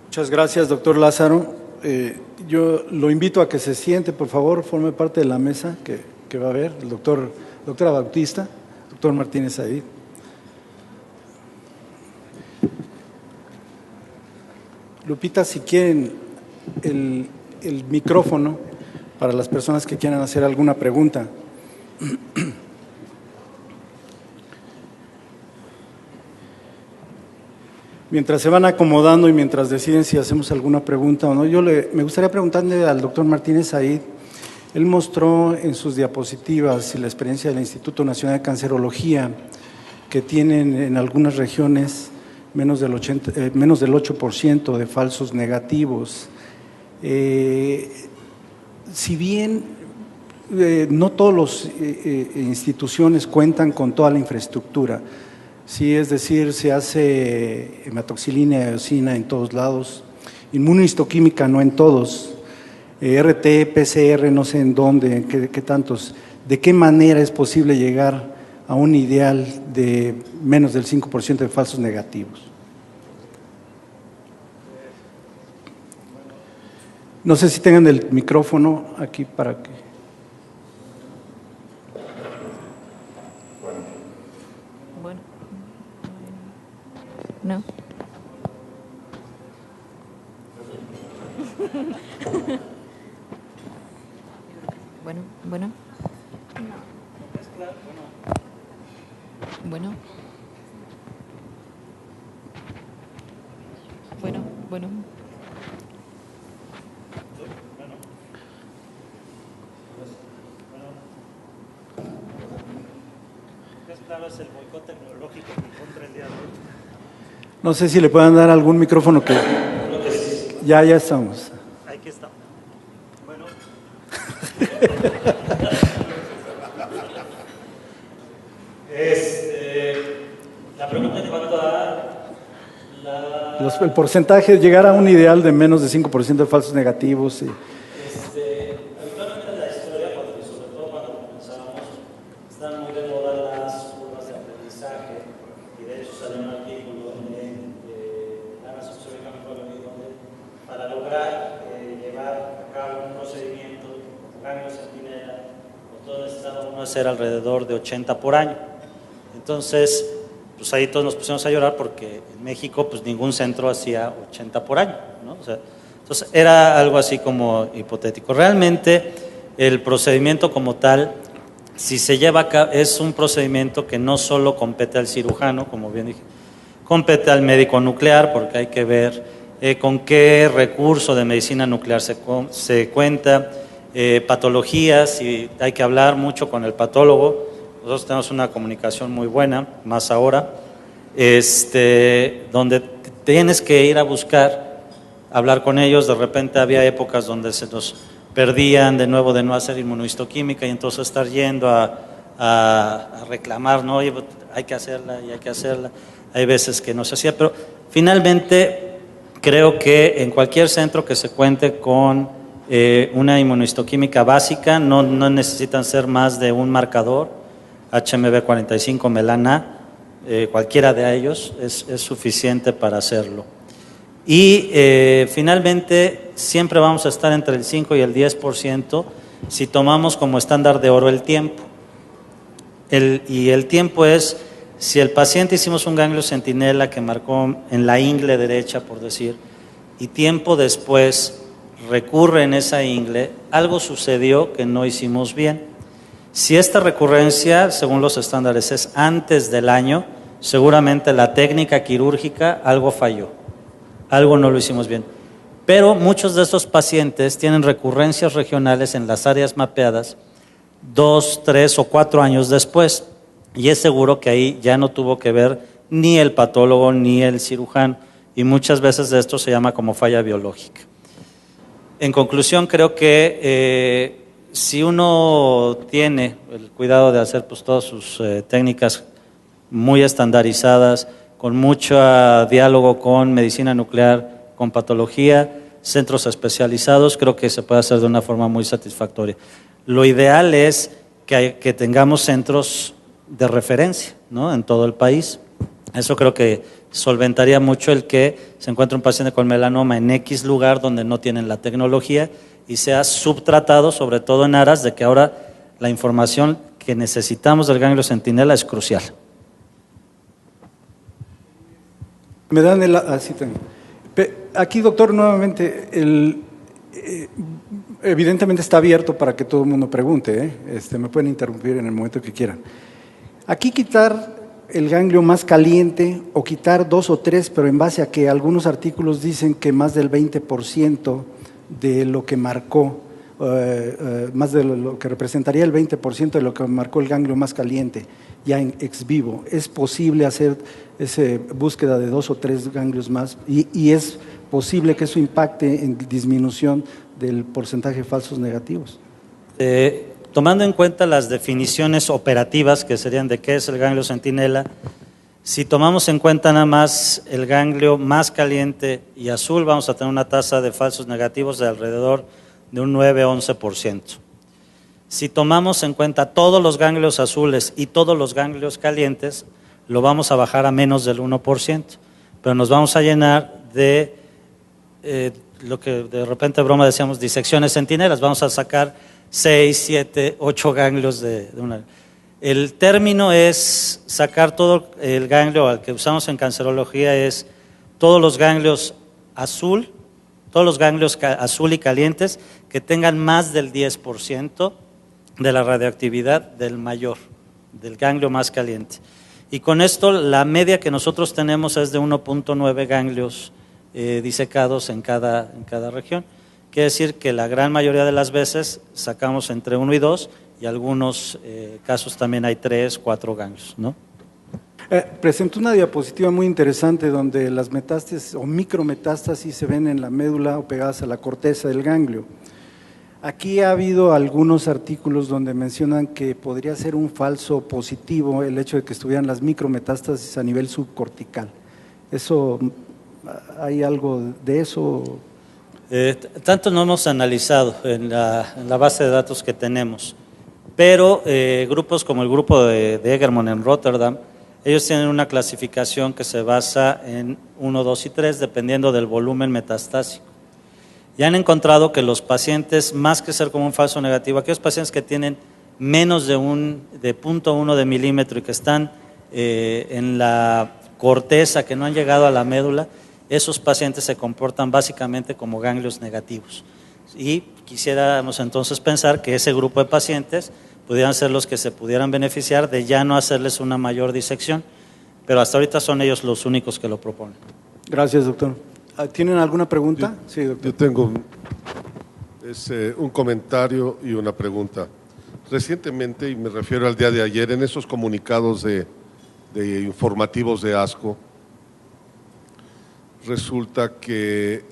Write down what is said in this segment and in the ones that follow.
Muchas gracias, doctor Lázaro. Yo lo invito a que se siente, por favor, forme parte de la mesa que va a haber, doctora Bautista, doctor Martínez Said. Lupita, si quieren el micrófono para las personas que quieran hacer alguna pregunta. Mientras se van acomodando y mientras deciden si hacemos alguna pregunta o no, me gustaría preguntarle al doctor Martínez Said. Él mostró en sus diapositivas la experiencia del Instituto Nacional de Cancerología, que tienen en algunas regiones menos del 8% de falsos negativos. Si bien no todas las instituciones cuentan con toda la infraestructura, sí, es decir, se hace hematoxilina y eosina en todos lados, inmunohistoquímica no en todos, RT, PCR no sé en dónde, qué tantos. ¿De qué manera es posible llegar a un ideal de menos del 5% de falsos negativos? No sé si tengan el micrófono aquí para que… No. Bueno. Bueno. Es el boicot tecnológico contra el día de hoy. No sé si le puedan dar algún micrófono que… Ya estamos. Aquí está. Bueno. La pregunta en cuanto a el porcentaje de llegar a un ideal de menos de 5% de falsos negativos. Actualmente en la historia, sobre todo cuando comenzamos, están muy de moda las curvas de aprendizaje, y de hecho salió un artículo en la Asociación donde para lograr llevar a cabo un procedimiento con ganglio centinela, por todo el estado uno hacer alrededor de 80 por año. Entonces, pues ahí todos nos pusimos a llorar porque en México pues ningún centro hacía 80 por año, ¿no? O sea, entonces era algo así como hipotético. Realmente el procedimiento como tal, si se lleva a cabo, es un procedimiento que no solo compete al cirujano, como bien dije, compete al médico nuclear, porque hay que ver con qué recurso de medicina nuclear se cuenta, patologías, y hay que hablar mucho con el patólogo. Nosotros tenemos una comunicación muy buena, más ahora, donde tienes que ir a buscar, hablar con ellos. De repente había épocas donde se nos perdían de nuevo de no hacer inmunohistoquímica y entonces estar yendo a reclamar, ¿no? Oye, hay que hacerla y hay que hacerla. Hay veces que no se hacía, pero finalmente creo que en cualquier centro que se cuente con una inmunohistoquímica básica, no necesitan ser más de un marcador, HMB45, melana, cualquiera de ellos es suficiente para hacerlo. Y finalmente siempre vamos a estar entre el 5 y el 10% si tomamos como estándar de oro el tiempo. Y el tiempo es, si el paciente hicimos un ganglio centinela que marcó en la ingle derecha, por decir, y tiempo después recurre en esa ingle, algo sucedió que no hicimos bien. Si esta recurrencia, según los estándares, es antes del año, seguramente la técnica quirúrgica algo falló, algo no lo hicimos bien. Pero muchos de estos pacientes tienen recurrencias regionales en las áreas mapeadas 2, 3 o 4 años después, y es seguro que ahí ya no tuvo que ver ni el patólogo ni el cirujano, y muchas veces de esto se llama como falla biológica. En conclusión, creo que si uno tiene el cuidado de hacer pues todas sus técnicas muy estandarizadas, con mucho diálogo con medicina nuclear, con patología, centros especializados, creo que se puede hacer de una forma muy satisfactoria. Lo ideal es que tengamos centros de referencia, ¿no?, en todo el país. Eso creo que solventaría mucho el que se encuentre un paciente con melanoma en X lugar donde no tienen la tecnología y sea subtratado, sobre todo en aras de que ahora la información que necesitamos del ganglio centinela es crucial. Me dan el... Así tengo. Aquí, doctor, nuevamente, evidentemente está abierto para que todo el mundo pregunte, ¿eh? Me pueden interrumpir en el momento que quieran. Aquí quitar el ganglio más caliente o quitar 2 o 3, pero en base a que algunos artículos dicen que más del 20% de lo que marcó, más de lo que representaría el 20% de lo que marcó el ganglio más caliente, ya en ex vivo. ¿Es posible hacer esa búsqueda de 2 o 3 ganglios más? Y es posible que eso impacte en disminución del porcentaje de falsos negativos. Tomando en cuenta las definiciones operativas, que serían de qué es el ganglio centinela, si tomamos en cuenta nada más el ganglio más caliente y azul, vamos a tener una tasa de falsos negativos de alrededor de un 9-11%. Si tomamos en cuenta todos los ganglios azules y todos los ganglios calientes, lo vamos a bajar a menos del 1%, pero nos vamos a llenar de lo que de repente broma decíamos disecciones centinelas, vamos a sacar 6, 7, 8 ganglios de una. El término es sacar todo el ganglio, al que usamos en cancerología es todos los ganglios azul, azul y calientes que tengan más del 10% de la radioactividad del mayor, del ganglio más caliente. Y con esto la media que nosotros tenemos es de 1.9 ganglios disecados en cada región. Quiere decir que la gran mayoría de las veces sacamos entre 1 y 2 y algunos casos también hay 3, 4 ganglios, ¿no? Presento una diapositiva muy interesante donde las metástasis o micrometástasis se ven en la médula o pegadas a la corteza del ganglio. Aquí ha habido algunos artículos donde mencionan que podría ser un falso positivo el hecho de que estuvieran las micrometástasis a nivel subcortical. ¿Eso, hay algo de eso? Tanto no hemos analizado en la base de datos que tenemos, pero grupos como el grupo de Egermont en Rotterdam, ellos tienen una clasificación que se basa en 1, 2 y 3 dependiendo del volumen metastásico. Y han encontrado que los pacientes, más que ser como un falso negativo, aquellos pacientes que tienen menos de 0.1 de milímetro y que están en la corteza, que no han llegado a la médula, esos pacientes se comportan básicamente como ganglios negativos. Y quisiéramos entonces pensar que ese grupo de pacientes pudieran ser los que se pudieran beneficiar de ya no hacerles una mayor disección, pero hasta ahorita son ellos los únicos que lo proponen. Gracias, doctor. ¿Tienen alguna pregunta? Sí, doctor. Yo tengo un comentario y una pregunta. Recientemente, y me refiero al día de ayer, en esos comunicados de informativos de ASCO, resulta que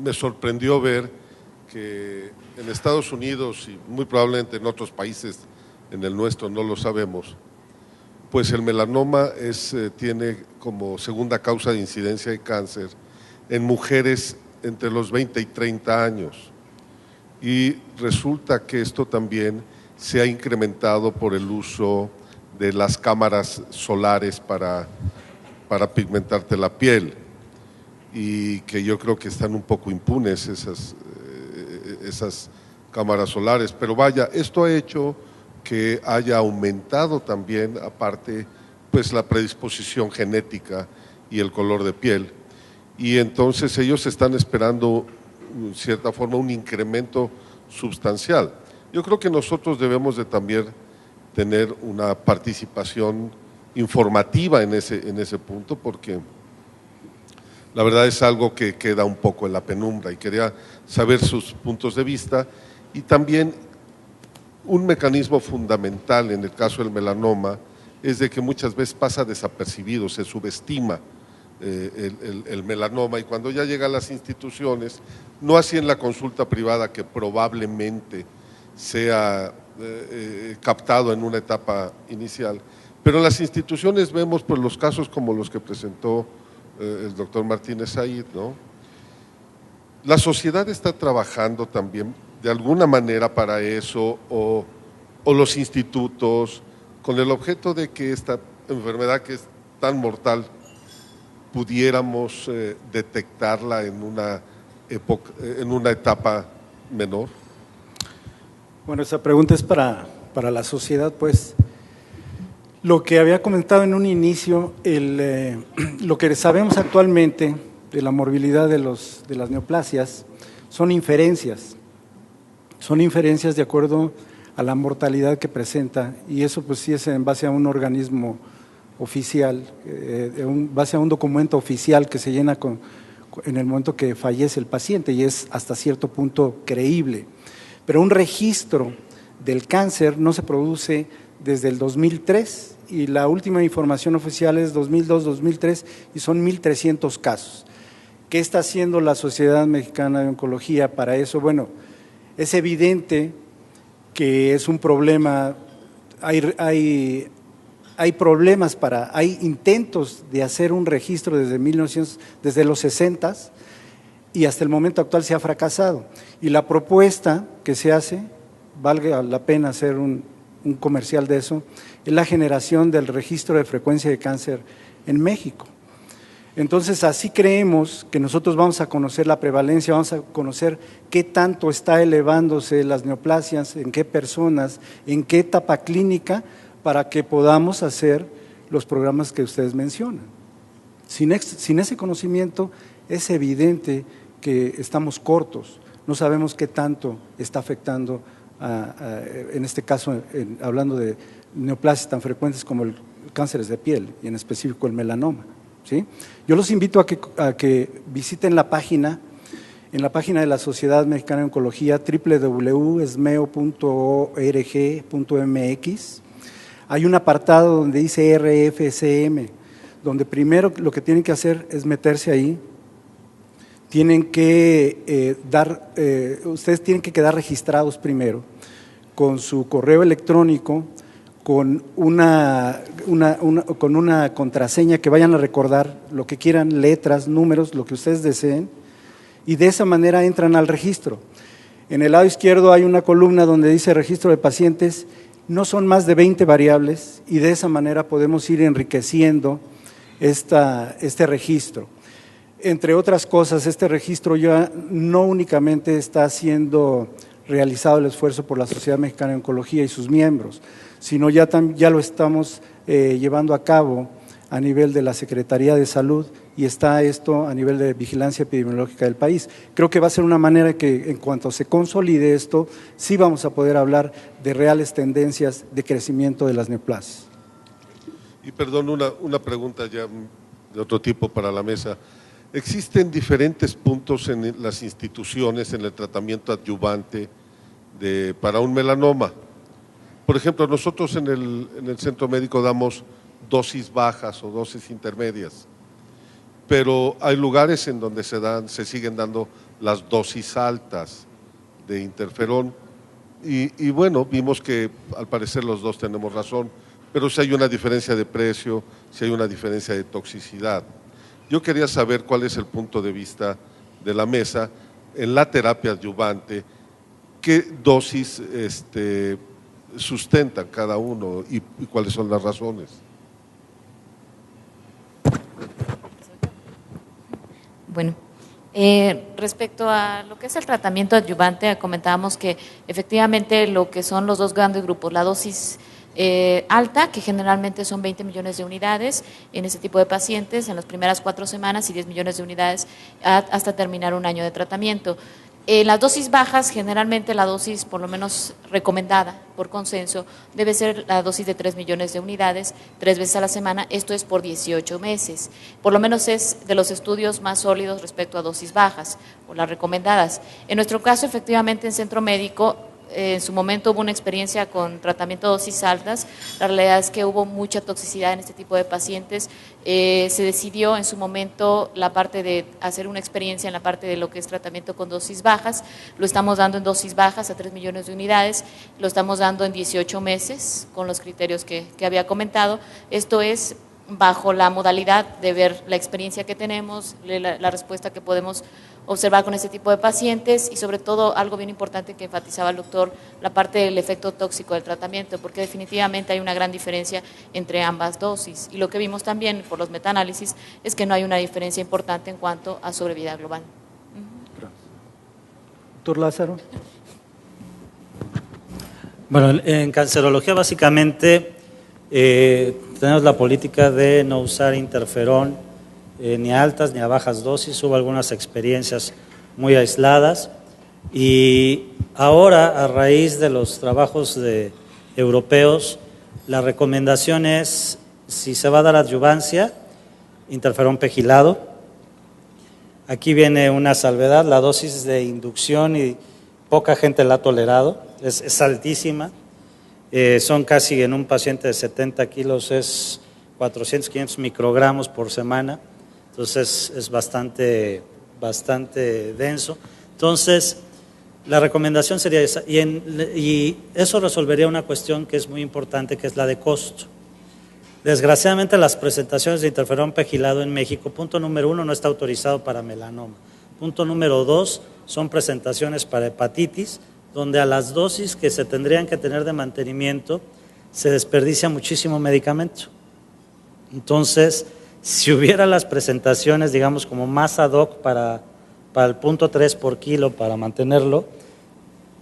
me sorprendió ver que en Estados Unidos y muy probablemente en otros países, en el nuestro no lo sabemos, pues el melanoma tiene como segunda causa de incidencia de cáncer en mujeres entre los 20 y 30 años. Y resulta que esto también se ha incrementado por el uso de las cámaras solares para pigmentarte la piel, y que yo creo que están un poco impunes esas cámaras solares, pero vaya, esto ha hecho que haya aumentado también, aparte, pues la predisposición genética y el color de piel, y entonces ellos están esperando, en cierta forma, un incremento sustancial. Yo creo que nosotros debemos de también tener una participación informativa en ese punto, porque la verdad es algo que queda un poco en la penumbra y quería saber sus puntos de vista. Y también un mecanismo fundamental en el caso del melanoma es de que muchas veces pasa desapercibido, se subestima el melanoma, y cuando ya llega a las instituciones, no así en la consulta privada que probablemente sea captado en una etapa inicial, pero en las instituciones vemos pues los casos como los que presentó el doctor Martínez Said, ¿no? La sociedad está trabajando también de alguna manera para eso, o los institutos, con el objeto de que esta enfermedad, que es tan mortal pudiéramos detectarla en una etapa menor? Bueno, esa pregunta es para la sociedad, pues. Lo que había comentado en un inicio, lo que sabemos actualmente de la morbilidad de las neoplasias son inferencias de acuerdo a la mortalidad que presenta, y eso pues sí es en base a un organismo oficial, en base a un documento oficial que se llena en el momento que fallece el paciente, y es hasta cierto punto creíble. Pero un registro del cáncer no se produce desde el 2003, y la última información oficial es 2002-2003, y son 1.300 casos. ¿Qué está haciendo la Sociedad Mexicana de Oncología para eso? Bueno, es evidente que es un problema, hay problemas hay intentos de hacer un registro desde los 60 y hasta el momento actual se ha fracasado. Y la propuesta que se hace, valga la pena hacer un comercial de eso, es la generación del registro de frecuencia de cáncer en México. Entonces, así creemos que nosotros vamos a conocer la prevalencia, vamos a conocer qué tanto está elevándose las neoplasias, en qué personas, en qué etapa clínica, para que podamos hacer los programas que ustedes mencionan. Sin ese conocimiento es evidente que estamos cortos, no sabemos qué tanto está afectando, en este caso, hablando de neoplasias tan frecuentes como el cánceres de piel y en específico el melanoma. ¿Sí? Yo los invito a que visiten la página, en la página de la Sociedad Mexicana de Oncología, www.esmeo.org.mx. Hay un apartado donde dice RFCM, donde primero lo que tienen que hacer es meterse ahí. Tienen que ustedes tienen que quedar registrados primero con su correo electrónico, con una contraseña que vayan a recordar, lo que quieran, letras, números, lo que ustedes deseen, y de esa manera entran al registro. En el lado izquierdo hay una columna donde dice registro de pacientes, no son más de 20 variables, y de esa manera podemos ir enriqueciendo este registro. Entre otras cosas, este registro ya no únicamente está siendo realizado el esfuerzo por la Sociedad Mexicana de Oncología y sus miembros, sino ya lo estamos llevando a cabo a nivel de la Secretaría de Salud, y está esto a nivel de vigilancia epidemiológica del país. Creo que va a ser una manera que en cuanto se consolide esto, sí vamos a poder hablar de reales tendencias de crecimiento de las neoplasias. Y perdón, una pregunta ya de otro tipo para la mesa. ¿Existen diferentes puntos en las instituciones en el tratamiento adyuvante para un melanoma? Por ejemplo, nosotros en el centro médico damos dosis bajas o dosis intermedias, pero hay lugares en donde se siguen dando las dosis altas de interferón y bueno, vimos que al parecer los dos tenemos razón, pero si hay una diferencia de precio, si hay una diferencia de toxicidad. Yo quería saber cuál es el punto de vista de la mesa en la terapia adyuvante, qué dosis sustentan cada uno y cuáles son las razones. Bueno, respecto a lo que es el tratamiento adyuvante, comentábamos que efectivamente lo que son los dos grandes grupos, la dosis alta, que generalmente son 20 millones de unidades en ese tipo de pacientes en las primeras 4 semanas y 10 millones de unidades hasta terminar un año de tratamiento. Las dosis bajas, generalmente la dosis por lo menos recomendada por consenso debe ser la dosis de 3 millones de unidades 3 veces a la semana, esto es por 18 meses. Por lo menos es de los estudios más sólidos respecto a dosis bajas o las recomendadas. En nuestro caso, efectivamente, en centro médico, en su momento hubo una experiencia con tratamiento de dosis altas. La realidad es que hubo mucha toxicidad en este tipo de pacientes. Se decidió en su momento la parte de hacer una experiencia en la parte de lo que es tratamiento con dosis bajas. Lo estamos dando en dosis bajas a 3 millones de unidades, lo estamos dando en 18 meses con los criterios que había comentado. Esto es bajo la modalidad de ver la experiencia que tenemos, la respuesta que podemos observar con este tipo de pacientes y sobre todo algo bien importante que enfatizaba el doctor, la parte del efecto tóxico del tratamiento, porque definitivamente hay una gran diferencia entre ambas dosis y lo que vimos también por los metaanálisis es que no hay una diferencia importante en cuanto a sobrevida global. Doctor Lázaro. Bueno, en cancerología básicamente tenemos la política de no usar interferón ni a altas ni a bajas dosis. Hubo algunas experiencias muy aisladas y ahora a raíz de los trabajos europeos la recomendación es, si se va a dar adyuvancia, interferón pegilado. Aquí viene una salvedad, la dosis de inducción y poca gente la ha tolerado, es altísima. Son casi en un paciente de 70 kilos, es 400, 500 microgramos por semana, entonces es bastante denso. Entonces, la recomendación sería esa, y eso resolvería una cuestión que es muy importante, que es la de costo. Desgraciadamente, las presentaciones de interferón pegilado en México, punto número 1, no está autorizado para melanoma. Punto número 2, son presentaciones para hepatitis, donde a las dosis que se tendrían que tener de mantenimiento se desperdicia muchísimo medicamento. Entonces, si hubiera las presentaciones, digamos, como más ad hoc para el punto 3 por kilo para mantenerlo,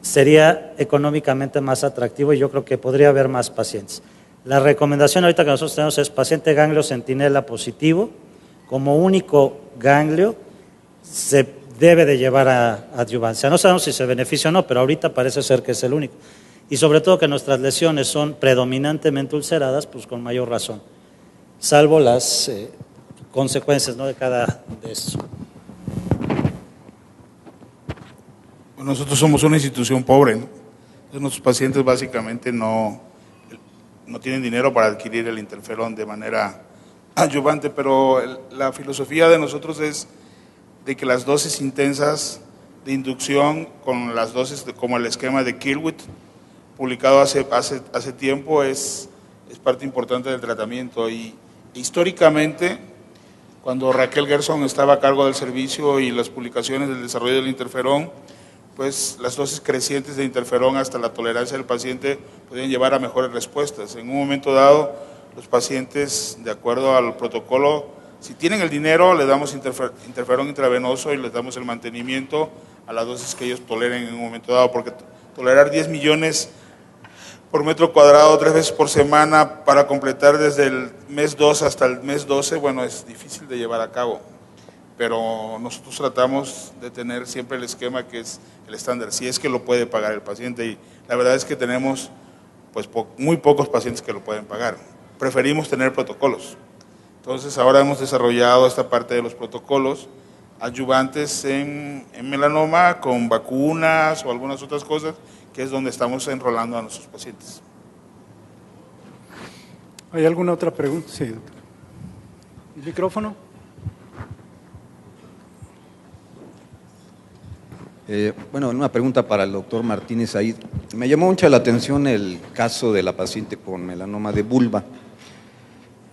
sería económicamente más atractivo y yo creo que podría haber más pacientes. La recomendación ahorita que nosotros tenemos es paciente ganglio centinela positivo, como único ganglio se debe de llevar a adyuvancia. No sabemos si se beneficia o no, pero ahorita parece ser que es el único. Y sobre todo que nuestras lesiones son predominantemente ulceradas, pues con mayor razón, salvo las consecuencias, ¿no?, de cada de esto. Bueno, nosotros somos una institución pobre, ¿no? Entonces nuestros pacientes básicamente no tienen dinero para adquirir el interferón de manera adyuvante, pero la filosofía de nosotros es de que las dosis intensas de inducción con las dosis como el esquema de Kielwit, publicado hace tiempo, es parte importante del tratamiento. Y históricamente, cuando Raquel Gerson estaba a cargo del servicio y las publicaciones del desarrollo del interferón, pues las dosis crecientes de interferón hasta la tolerancia del paciente podían llevar a mejores respuestas. En un momento dado, los pacientes, de acuerdo al protocolo, si tienen el dinero, les damos interferón intravenoso y les damos el mantenimiento a la dosis que ellos toleren en un momento dado, porque tolerar 10 millones por metro cuadrado 3 veces por semana para completar desde el mes 2 hasta el mes 12, bueno, es difícil de llevar a cabo. Pero nosotros tratamos de tener siempre el esquema que es el estándar, si es que lo puede pagar el paciente, y la verdad es que tenemos pues muy pocos pacientes que lo pueden pagar. Preferimos tener protocolos. Entonces ahora hemos desarrollado esta parte de los protocolos adyuvantes en melanoma con vacunas o algunas otras cosas, que es donde estamos enrolando a nuestros pacientes. ¿Hay alguna otra pregunta? Sí, doctor. ¿El micrófono? Bueno, una pregunta para el doctor Martínez Said. Me llamó mucho la atención el caso de la paciente con melanoma de vulva.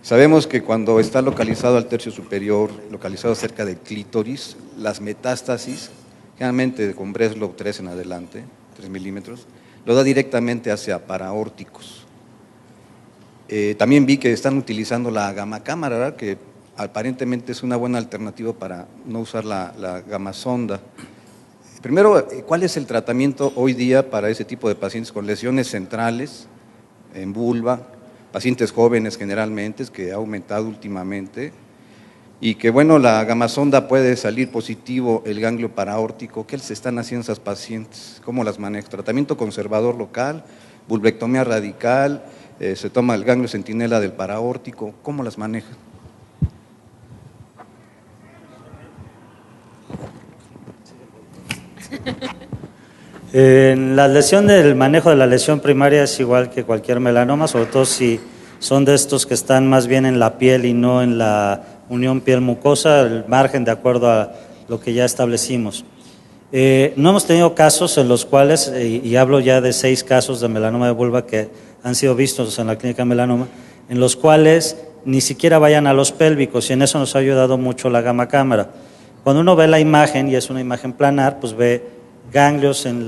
Sabemos que cuando está localizado al tercio superior, localizado cerca del clítoris, las metástasis, generalmente con Breslov 3 en adelante, 3 milímetros, lo da directamente hacia paraórticos. También vi que están utilizando la gamma cámara, ¿verdad?, que aparentemente es una buena alternativa para no usar la gamma sonda. Primero, ¿cuál es el tratamiento hoy día para ese tipo de pacientes con lesiones centrales en vulva, pacientes jóvenes generalmente, que ha aumentado últimamente, y que bueno, la gamasonda puede salir positivo el ganglio paraórtico? ¿Qué se están haciendo esas pacientes? ¿Cómo las manejan? ¿Tratamiento conservador local, vulvectomía radical, se toma el ganglio centinela del paraórtico? ¿Cómo las manejan? En la lesión del manejo de la lesión primaria es igual que cualquier melanoma, sobre todo si son de estos que están más bien en la piel y no en la unión piel-mucosa, el margen de acuerdo a lo que ya establecimos. No hemos tenido casos en los cuales, y hablo ya de 6 casos de melanoma de vulva que han sido vistos en la clínica de melanoma, en los cuales ni siquiera vayan a los pélvicos, y en eso nos ha ayudado mucho la gamma cámara. Cuando uno ve la imagen, y es una imagen planar, pues ve ganglios en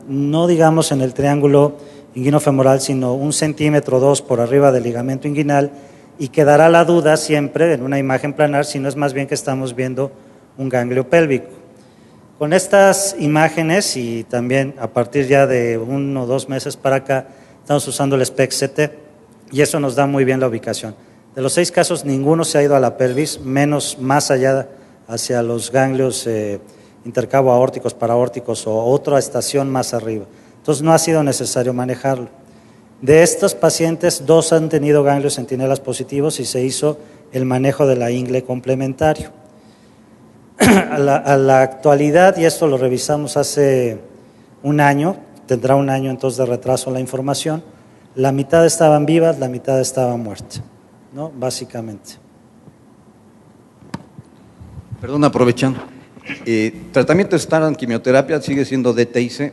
no digamos en el triángulo inguinofemoral, sino 1 centímetro o 2 por arriba del ligamento inguinal, y quedará la duda siempre en una imagen planar si no es más bien que estamos viendo un ganglio pélvico. Con estas imágenes, y también a partir ya de 1 o 2 meses para acá, estamos usando el SPECT-CT, y eso nos da muy bien la ubicación. De los 6 casos, ninguno se ha ido a la pelvis, menos más allá hacia los ganglios intercabo aórticos, paraórticos o otra estación más arriba. Entonces no ha sido necesario manejarlo. De estos pacientes, 2 han tenido ganglios centinelas positivos y se hizo el manejo de la ingle complementario. A la actualidad, y esto lo revisamos hace 1 año, tendrá 1 año entonces de retraso la información, la mitad estaban vivas, la mitad estaban muertas, ¿no? Básicamente. Perdón, aprovechando. Tratamiento estándar en quimioterapia sigue siendo DTIC.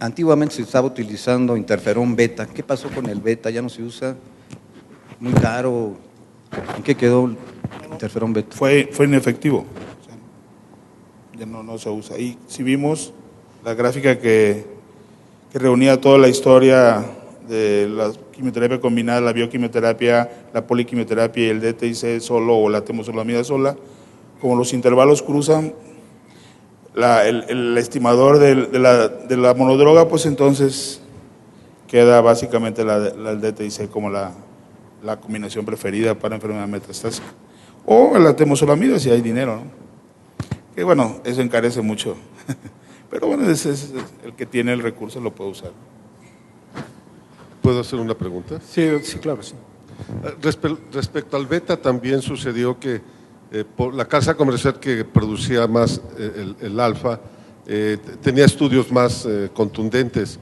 Antiguamente se estaba utilizando interferón beta. ¿Qué pasó con el beta? ¿Ya no se usa? ¿Muy caro? ¿En qué quedó el interferón beta? Fue inefectivo. O sea, ya no se usa. Y si vimos la gráfica que reunía toda la historia de la quimioterapia combinada, la bioquimioterapia, la poliquimioterapia y el DTIC solo o la temozolomida sola, como los intervalos cruzan el estimador de la monodroga, pues entonces queda básicamente el DTIC como la combinación preferida para enfermedad metastásica. O la temozolomida si hay dinero, ¿no? Que bueno, eso encarece mucho. Pero bueno, es el que tiene el recurso lo puede usar. ¿Puedo hacer una pregunta? Sí, claro, sí. Respecto al beta, también sucedió que por la casa comercial que producía más el alfa tenía estudios más contundentes,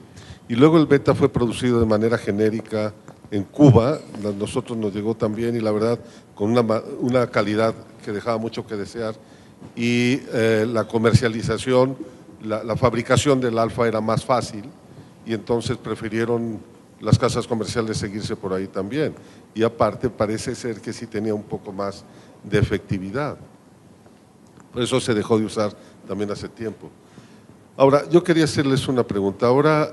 y luego el beta fue producido de manera genérica en Cuba. A nosotros nos llegó también, y la verdad con una calidad que dejaba mucho que desear, y la comercialización, la fabricación del alfa era más fácil, y entonces prefirieron las casas comerciales seguirse por ahí también, y aparte parece ser que sí tenía un poco más de efectividad. Por eso se dejó de usar también hace tiempo. Ahora, yo quería hacerles una pregunta. Ahora,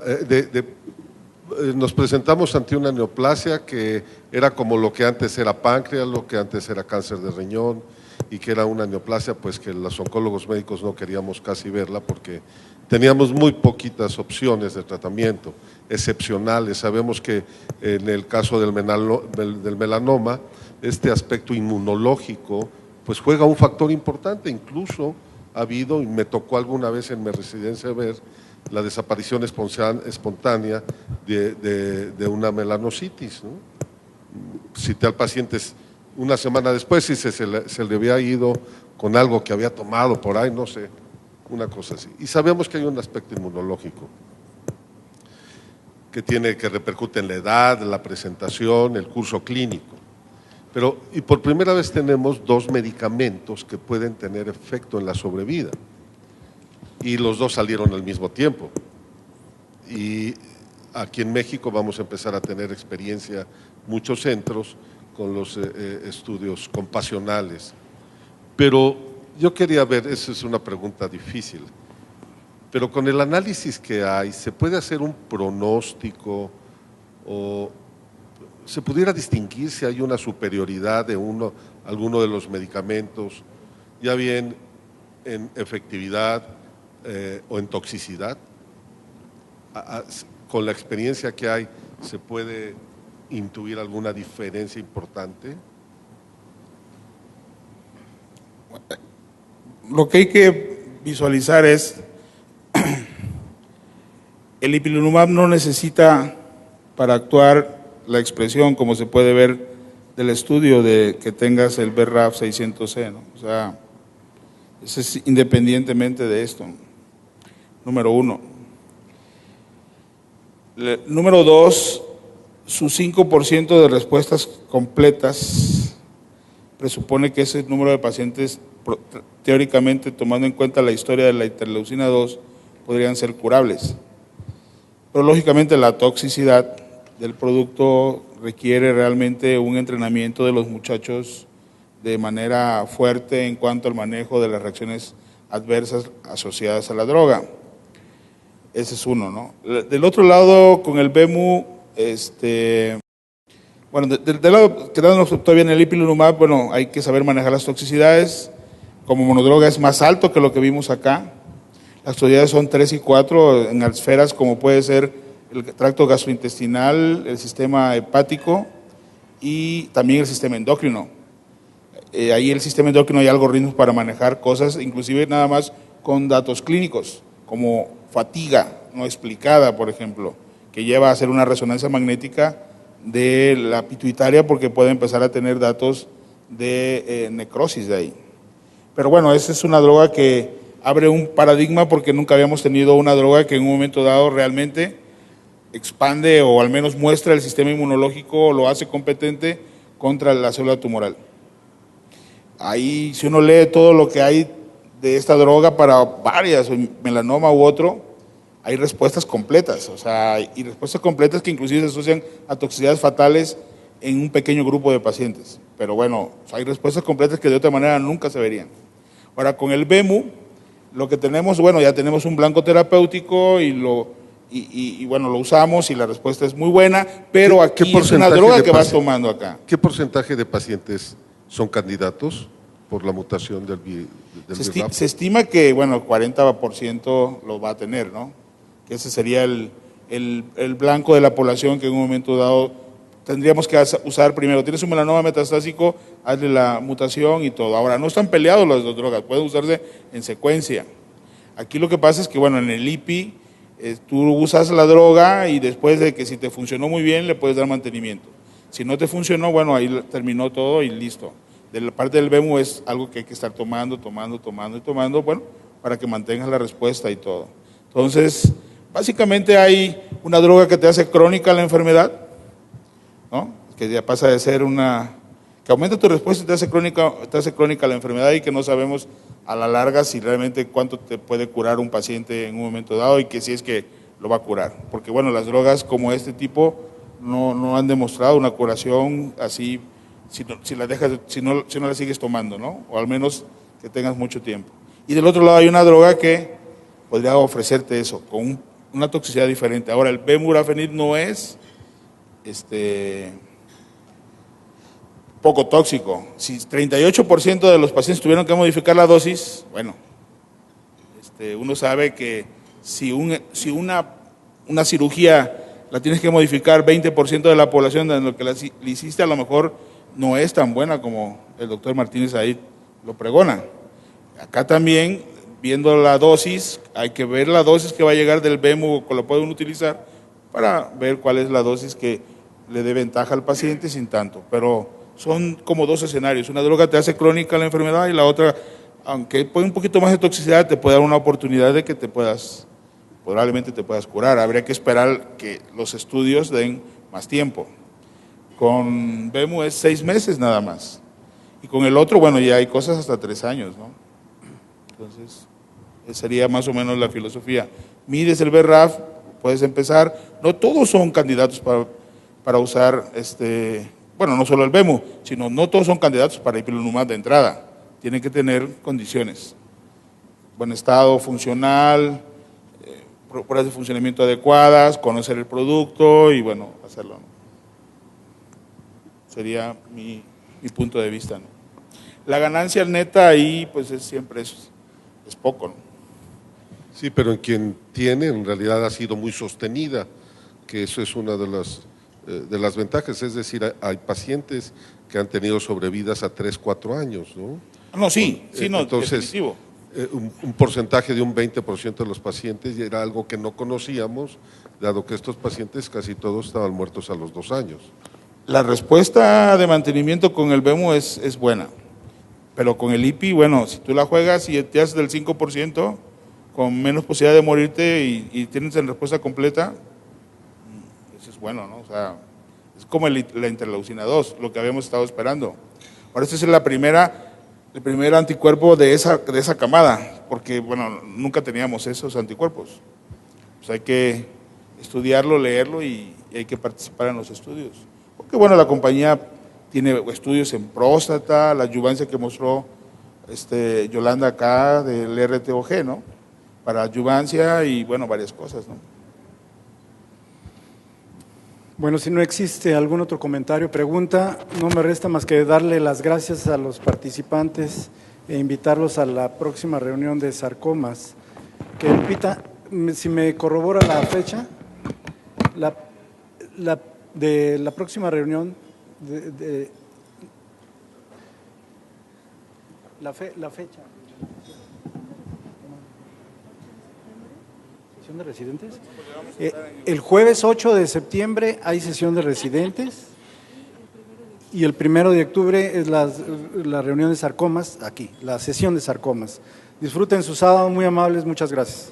nos presentamos ante una neoplasia que era como lo que antes era páncreas, lo que antes era cáncer de riñón, y que era una neoplasia pues que los oncólogos médicos no queríamos casi verla porque teníamos muy poquitas opciones de tratamiento, excepcionales. Sabemos que en el caso del melanoma, este aspecto inmunológico pues juega un factor importante. Incluso ha habido, y me tocó alguna vez en mi residencia ver, la desaparición espontánea de una melanocitis, ¿no? Cité al paciente una semana después y se le había ido con algo que había tomado por ahí, no sé, una cosa así. Y sabemos que hay un aspecto inmunológico que repercute en la edad, la presentación, el curso clínico. Pero, y por primera vez tenemos 2 medicamentos que pueden tener efecto en la sobrevida, y los 2 salieron al mismo tiempo. Y aquí en México vamos a empezar a tener experiencia, muchos centros, con los estudios compasionales. Pero yo quería ver, esa es una pregunta difícil, pero con el análisis que hay, ¿se puede hacer un pronóstico o se pudiera distinguir si hay una superioridad de alguno de los medicamentos, ya bien en efectividad o en toxicidad? Con la experiencia que hay, ¿se puede intuir alguna diferencia importante? Lo que hay que visualizar es el ipilimumab no necesita para actuar la expresión, como se puede ver del estudio de que tengas el BRAF 600C, ¿no? O sea, eso es independientemente de esto. Número 1. Número 2, su 5% de respuestas completas presupone que ese número de pacientes, teóricamente, tomando en cuenta la historia de la interleucina 2, podrían ser curables. Pero lógicamente la toxicidad del producto requiere realmente un entrenamiento de los muchachos de manera fuerte en cuanto al manejo de las reacciones adversas asociadas a la droga. Ese es uno, ¿no? Del otro lado, con el BEMU, bueno, del lado quedándonos todavía en el ipilimumab, bueno, hay que saber manejar las toxicidades. Como monodroga es más alto que lo que vimos acá. Las toxicidades son 3 y 4 en esferas como puede ser el tracto gastrointestinal, el sistema hepático y también el sistema endocrino. Ahí el sistema endocrino hay algoritmos para manejar cosas, inclusive nada más con datos clínicos, como fatiga no explicada, por ejemplo, que lleva a hacer una resonancia magnética de la pituitaria porque puede empezar a tener datos de necrosis de ahí. Pero bueno, esa es una droga que abre un paradigma porque nunca habíamos tenido una droga que en un momento dado realmente expande o al menos muestra el sistema inmunológico o lo hace competente contra la célula tumoral. Ahí, si uno lee todo lo que hay de esta droga para varias, melanoma u otro, hay respuestas completas, o sea, y respuestas completas que inclusive se asocian a toxicidades fatales en un pequeño grupo de pacientes. Pero bueno, hay respuestas completas que de otra manera nunca se verían. Ahora, con el BEMU, lo que tenemos, bueno, ya tenemos un blanco terapéutico y bueno, lo usamos y la respuesta es muy buena, pero aquí es una droga que vas tomando acá. ¿Qué porcentaje de pacientes son candidatos por la mutación del BRAF? Se estima que, bueno, 40% lo va a tener, ¿no? Que ese sería el blanco de la población que en un momento dado tendríamos que usar primero. Tienes un melanoma metastásico, hazle la mutación y todo. Ahora, no están peleados las dos drogas, pueden usarse en secuencia. Aquí lo que pasa es que, bueno, en el IPI tú usas la droga y después de que si te funcionó muy bien, le puedes dar mantenimiento. Si no te funcionó, bueno, ahí terminó todo y listo. De la parte del BEMU es algo que hay que estar tomando, bueno, para que mantengas la respuesta y todo. Entonces, básicamente hay una droga que te hace crónica la enfermedad, ¿no? Que ya pasa de ser que aumenta tu respuesta y te hace crónica la enfermedad y que no sabemos a la larga si realmente cuánto te puede curar un paciente en un momento dado y que si es que lo va a curar. Porque bueno, las drogas como este tipo no han demostrado una curación así si no la sigues tomando, ¿no? O al menos que tengas mucho tiempo. Y del otro lado hay una droga que podría ofrecerte eso, con una toxicidad diferente. Ahora, el bemurafenib no es poco tóxico. Si 38% de los pacientes tuvieron que modificar la dosis, bueno, uno sabe que si una cirugía la tienes que modificar 20% de la población de lo que le hiciste, a lo mejor no es tan buena como el doctor Martínez ahí lo pregona. Acá también, viendo la dosis, hay que ver la dosis que va a llegar del BEMU que lo pueden utilizar para ver cuál es la dosis que le dé ventaja al paciente sin tanto. Pero son como dos escenarios. Una droga te hace crónica la enfermedad y la otra, aunque pone un poquito más de toxicidad, te puede dar una oportunidad de que probablemente te puedas curar. Habría que esperar que los estudios den más tiempo. Con BEMU es 6 meses nada más. Y con el otro, bueno, ya hay cosas hasta 3 años, ¿no? Entonces, esa sería más o menos la filosofía. Mides el BRAF, puedes empezar. No todos son candidatos para usar, bueno, no solo el BEMU, sino no todos son candidatos para ipilimumab de entrada. Tienen que tener condiciones. Buen estado funcional, pruebas de funcionamiento adecuadas, conocer el producto y, bueno, hacerlo, ¿no? Sería mi punto de vista, ¿no? La ganancia neta ahí, pues siempre es poco, ¿no? Sí, pero en quien tiene, en realidad ha sido muy sostenida, que eso es una de las ventajas, es decir, hay pacientes que han tenido sobrevidas a 3, 4 años, ¿no? No, sí, no, entonces, definitivo. Un porcentaje de un 20% de los pacientes era algo que no conocíamos, dado que estos pacientes casi todos estaban muertos a los 2 años. La respuesta de mantenimiento con el BEMU es buena, pero con el IPI, bueno, si tú la juegas y te haces del 5%, con menos posibilidad de morirte y tienes en respuesta completa, eso es bueno, ¿no? O sea, es como la interleucina 2, lo que habíamos estado esperando. Ahora, esta es el primer anticuerpo de esa camada, porque, bueno, nunca teníamos esos anticuerpos. Pues hay que estudiarlo, leerlo y hay que participar en los estudios. Porque bueno, la compañía tiene estudios en próstata, la adyuvancia que mostró Yolanda acá del RTOG, ¿no? Para adyuvancia y bueno, varias cosas, ¿no? Bueno, si no existe algún otro comentario, pregunta, no me resta más que darle las gracias a los participantes e invitarlos a la próxima reunión de Sarcomas. Que Lupita, si me corrobora la fecha, de la próxima reunión, la fecha. ¿Sesión de residentes? El jueves 8 de septiembre hay sesión de residentes y el 1 de octubre es la reunión de Sarcomas, aquí, la sesión de Sarcomas. Disfruten su sábado, muy amables, muchas gracias.